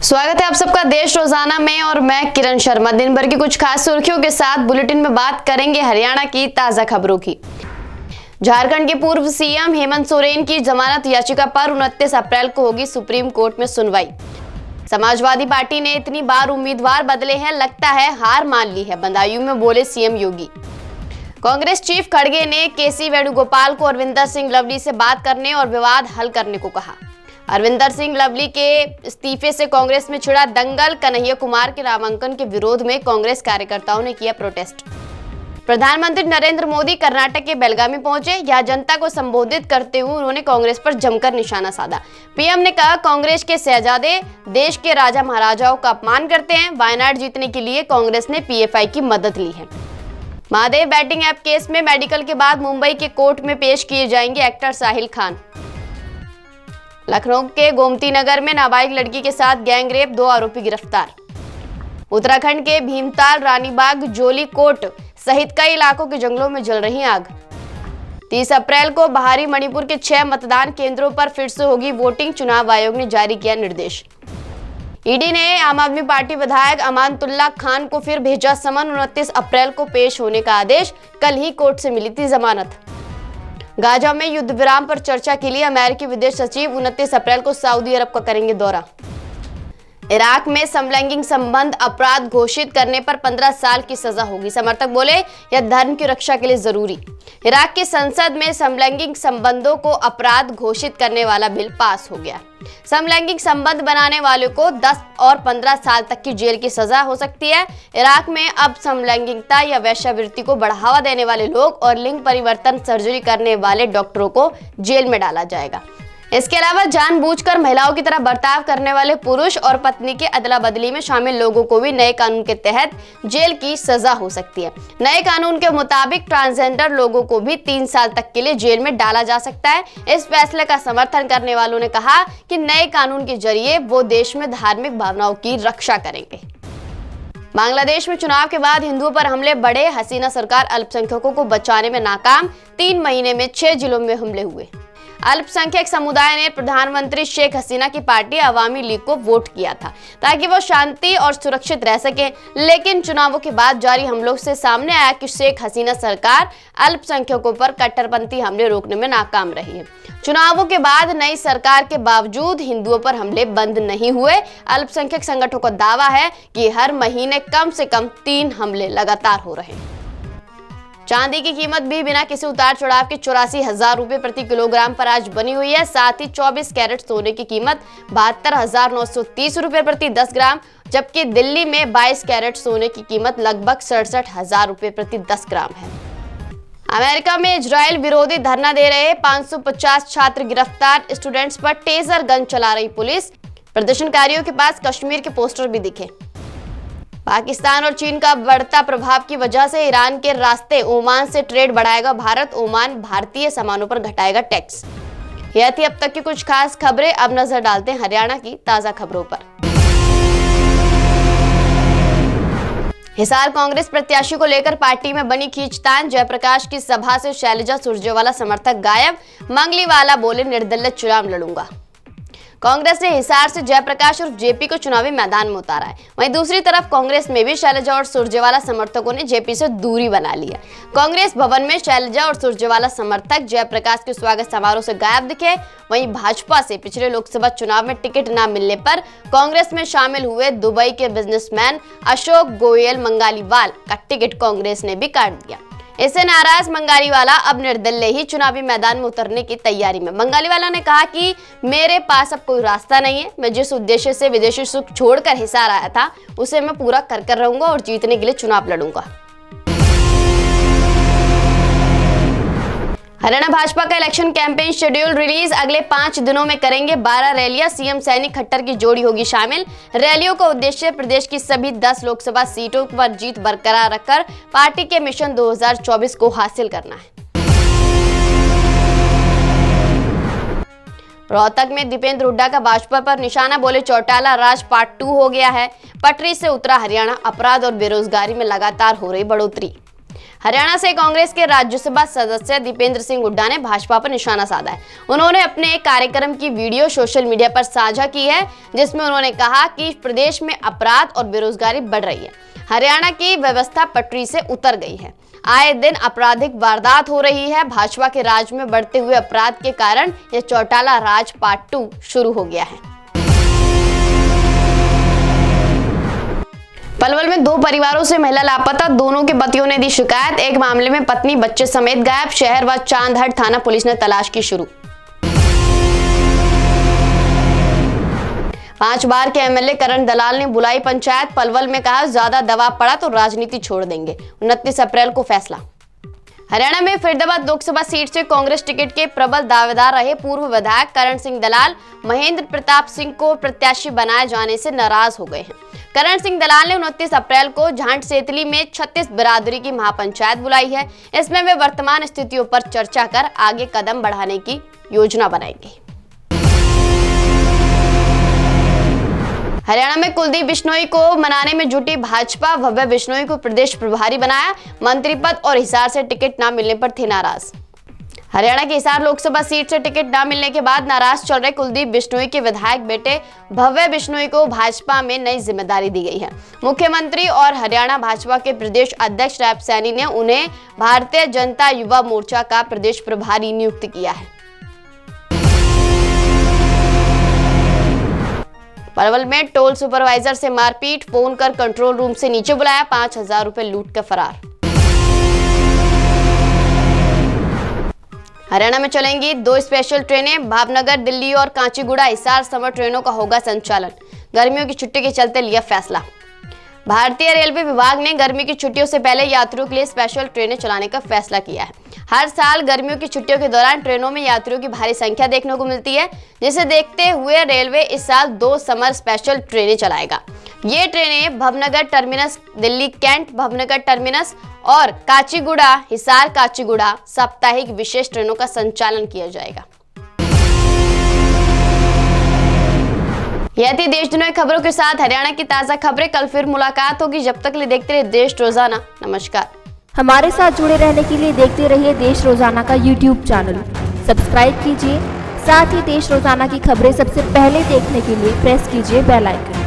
स्वागत है आप सबका देश रोजाना में और मैं किरण शर्मा। दिन भर की कुछ खास सुर्खियों के साथ बुलेटिन में बात करेंगे हरियाणा की ताजा खबरों की। झारखंड के पूर्व सीएम हेमंत सोरेन की जमानत याचिका पर 29 अप्रैल को होगी सुप्रीम कोर्ट में सुनवाई। समाजवादी पार्टी ने इतनी बार उम्मीदवार बदले हैं, लगता है हार मान ली है, बदायूं में बोले सीएम योगी। कांग्रेस चीफ खड़गे ने केसी वेणुगोपाल को अरविंदर सिंह लवली से बात करने और विवाद हल करने को कहा। अरविंदर सिंह लवली के इस्तीफे से कांग्रेस में छिड़ा दंगल। कन्हैया कुमार के नामांकन के विरोध में कांग्रेस कार्यकर्ताओं ने किया प्रोटेस्ट। प्रधानमंत्री नरेंद्र मोदी कर्नाटक के बेलगामी पहुंचे। यहां जनता को संबोधित करते हुए उन्होंने कांग्रेस पर जमकर निशाना साधा। पीएम ने कहा, कांग्रेस के शहजादे देश के राजा महाराजाओं का अपमान करते हैं। वायनाड जीतने के लिए कांग्रेस ने पीएफआई की मदद ली है। महादेव बैटिंग ऐप केस में मेडिकल के बाद मुंबई के कोर्ट में पेश किए जाएंगे एक्टर साहिल खान। लखनऊ के गोमती नगर में नाबालिग लड़की के साथ गैंगरेप, 2 आरोपी गिरफ्तार। उत्तराखंड के भीमताल, रानीबाग, जोली कोट सहित कई इलाकों के जंगलों में जल रही आग। 30 अप्रैल को बाहरी मणिपुर के 6 मतदान केंद्रों पर फिर से होगी वोटिंग। चुनाव आयोग ने जारी किया निर्देश। ईडी ने आम आदमी पार्टी विधायक अमानतुल्लाह खान को फिर भेजा समन। 29 अप्रैल को पेश होने का आदेश। कल ही कोर्ट से मिली थी जमानत। गाजा में युद्ध विराम पर चर्चा के लिए अमेरिकी विदेश सचिव 29 अप्रैल को सऊदी अरब का करेंगे दौरा। इराक में समलैंगिक संबंध अपराध घोषित करने पर 15 साल की सजा होगी। समर्थक बोले, यह धर्म की रक्षा के लिए जरूरी। इराक की संसद में समलैंगिक संबंधों को अपराध घोषित करने वाला बिल पास हो गया। समलैंगिक संबंध बनाने वालों को 10 और 15 साल तक की जेल की सजा हो सकती है। इराक में अब समलैंगिकता या वेश्यावृत्ति को बढ़ावा देने वाले लोग और लिंग परिवर्तन सर्जरी करने वाले डॉक्टरों को जेल में डाला जाएगा। इसके अलावा जानबूझकर महिलाओं की तरह बर्ताव करने वाले पुरुष और पत्नी के अदला बदली में शामिल लोगों को भी नए कानून के तहत जेल की सजा हो सकती है। नए कानून के मुताबिक ट्रांसजेंडर लोगों को भी 3 साल तक के लिए जेल में डाला जा सकता है। इस फैसले का समर्थन करने वालों ने कहा कि नए कानून के जरिए वो देश में धार्मिक भावनाओं की रक्षा करेंगे। बांग्लादेश में चुनाव के बाद हिंदुओं पर हमले बढ़े। हसीना सरकार अल्पसंख्यकों को बचाने में नाकाम। 3 महीने में 6 जिलों में हमले हुए। अल्पसंख्यक समुदाय ने प्रधानमंत्री शेख हसीना की पार्टी अवामी लीग को वोट किया था ताकि वो शांति और सुरक्षित रह सके, लेकिन चुनावों के बाद जारी हमलों से सामने आया कि शेख हसीना सरकार अल्पसंख्यकों पर कट्टरपंथी हमले रोकने में नाकाम रही है। चुनावों के बाद नई सरकार के बावजूद हिंदुओं पर हमले बंद नहीं हुए। अल्पसंख्यक संगठनों का दावा है कि हर महीने कम से कम 3 हमले लगातार हो रहे हैं। चांदी की कीमत भी बिना किसी उतार चढ़ाव के 84,000 रुपए प्रति किलोग्राम पर आज बनी हुई है। साथ ही 24 कैरेट सोने की कीमत 72,930 रुपए प्रति 10 ग्राम, जबकि दिल्ली में 22 कैरेट सोने की कीमत लगभग 67,000 रुपए प्रति 10 ग्राम है। अमेरिका में इजराइल विरोधी धरना दे रहे 550 छात्र गिरफ्तार। स्टूडेंट्स पर टेजर गन चला रही पुलिस। प्रदर्शनकारियों के पास कश्मीर के पोस्टर भी दिखे। पाकिस्तान और चीन का बढ़ता प्रभाव की वजह से ईरान के रास्ते ओमान से ट्रेड बढ़ाएगा भारत। ओमान भारतीय सामानों पर घटाएगा टैक्स। यह थी अब तक की कुछ खास खबरें। अब नजर डालते हैं हरियाणा की ताजा खबरों पर। हिसार कांग्रेस प्रत्याशी को लेकर पार्टी में बनी खींचतान। जयप्रकाश की सभा से शैलजा सुरजेवाला समर्थक गायब। मंगलीवाला बोले, निर्दलीय चुनाव लड़ूंगा। कांग्रेस ने हिसार से जयप्रकाश और जेपी को चुनावी मैदान में उतारा है। वहीं दूसरी तरफ कांग्रेस में भी शैलजा और सुरजेवाला समर्थकों ने जेपी से दूरी बना ली है। कांग्रेस भवन में शैलजा और सुरजेवाला समर्थक जयप्रकाश के स्वागत समारोह से गायब दिखे। वहीं भाजपा से पिछले लोकसभा चुनाव में टिकट न मिलने पर कांग्रेस में शामिल हुए दुबई के बिजनेसमैन अशोक गोयल मंगालीवाल का टिकट कांग्रेस ने भी काट दिया। इससे नाराज मंगालीवाला अब निर्दलीय ही चुनावी मैदान में उतरने की तैयारी में। मंगालीवाला ने कहा कि मेरे पास अब कोई रास्ता नहीं है। मैं जिस उद्देश्य से विदेशी सुख छोड़कर हिसार आया था उसे मैं पूरा कर रहूंगा और जीतने के लिए चुनाव लड़ूंगा। हरियाणा भाजपा का इलेक्शन कैंपेन शेड्यूल रिलीज। अगले 5 दिनों में करेंगे 12 रैलियां। सीएम सैनिक खट्टर की जोड़ी होगी शामिल। रैलियों का उद्देश्य प्रदेश की सभी 10 लोकसभा सीटों पर जीत बरकरार रखकर पार्टी के मिशन 2024 को हासिल करना है। रोहतक में दीपेंद्र हुड्डा का भाजपा पर निशाना। बोले, चौटाला राज पार्ट 2 हो गया है। पटरी से उतरा हरियाणा। अपराध और बेरोजगारी में लगातार हो रही बढ़ोतरी। हरियाणा से कांग्रेस के राज्यसभा सदस्य दीपेंद्र सिंह हुड्डा ने भाजपा पर निशाना साधा है। उन्होंने अपने एक कार्यक्रम की वीडियो सोशल मीडिया पर साझा की है, जिसमें उन्होंने कहा कि प्रदेश में अपराध और बेरोजगारी बढ़ रही है। हरियाणा की व्यवस्था पटरी से उतर गई है। आए दिन आपराधिक वारदात हो रही है। भाजपा के राज में बढ़ते हुए अपराध के कारण यह चौटाला राज पार्ट 2 शुरू हो गया है। पलवल में 2 परिवारों से महिला लापता, दोनों के पतियों ने दी शिकायत। एक मामले में पत्नी बच्चे समेत गायब। शहर व चांदहट थाना पुलिस ने तलाश की शुरू। 5 बार के एमएलए करण दलाल ने बुलाई पंचायत। पलवल में कहा ज्यादा दबाव पड़ा तो राजनीति छोड़ देंगे। 29 अप्रैल को फैसला। हरियाणा में फरीदाबाद लोकसभा सीट से कांग्रेस टिकट के प्रबल दावेदार रहे पूर्व विधायक करण सिंह दलाल महेंद्र प्रताप सिंह को प्रत्याशी बनाए जाने से नाराज हो गए हैं। करण सिंह दलाल ने 29 अप्रैल को झांट सेतली में 36 बिरादरी की महापंचायत बुलाई है। इसमें वे वर्तमान स्थितियों पर चर्चा कर आगे कदम बढ़ाने की योजना बनाएंगे। हरियाणा में कुलदीप बिश्नोई को मनाने में जुटी भाजपा। भव्य बिश्नोई को प्रदेश प्रभारी बनाया। मंत्री पद और हिसार से टिकट न मिलने पर थे नाराज। हरियाणा की हिसार लोकसभा सीट से टिकट न मिलने के बाद नाराज चल रहे कुलदीप बिश्नोई के विधायक बेटे भव्य बिश्नोई को भाजपा में नई जिम्मेदारी दी गई है। मुख्यमंत्री और हरियाणा भाजपा के प्रदेश अध्यक्ष रायप सैनी ने उन्हें भारतीय जनता युवा मोर्चा का प्रदेश प्रभारी नियुक्त किया है। पलवल में टोल सुपरवाइजर से मारपीट, फोन कर कंट्रोल रूम से नीचे बुलाया, 5,000 रुपए लूट कर फरार। हरियाणा में चलेंगी 2 स्पेशल ट्रेनें। भावनगर, दिल्ली और कांचीगुड़ा हिसार समर ट्रेनों का होगा संचालन। गर्मियों की छुट्टी के चलते लिया फैसला। भारतीय रेलवे विभाग ने गर्मी की छुट्टियों से पहले यात्रियों के लिए स्पेशल ट्रेनें चलाने का फैसला किया है। हर साल गर्मियों की छुट्टियों के दौरान ट्रेनों में यात्रियों की भारी संख्या देखने को मिलती है, जिसे देखते हुए रेलवे इस साल 2 समर स्पेशल ट्रेनें चलाएगा। ये ट्रेनें Bhavnagar terminus, Delhi cantt Bhavnagar terminus और काचीगुड़ा हिसार काचीगुड़ा साप्ताहिक विशेष ट्रेनों का संचालन किया जाएगा। यह थी देश दुनिया खबरों के साथ हरियाणा की ताजा खबरें। कल फिर मुलाकात होगी। जब तक के लिए देखते रहिए देश रोजाना। नमस्कार। हमारे साथ जुड़े रहने के लिए देखते रहिए देश रोजाना का YouTube चैनल सब्सक्राइब कीजिए। साथ ही देश रोजाना की खबरें सबसे पहले देखने के लिए प्रेस कीजिए बेल आइकन।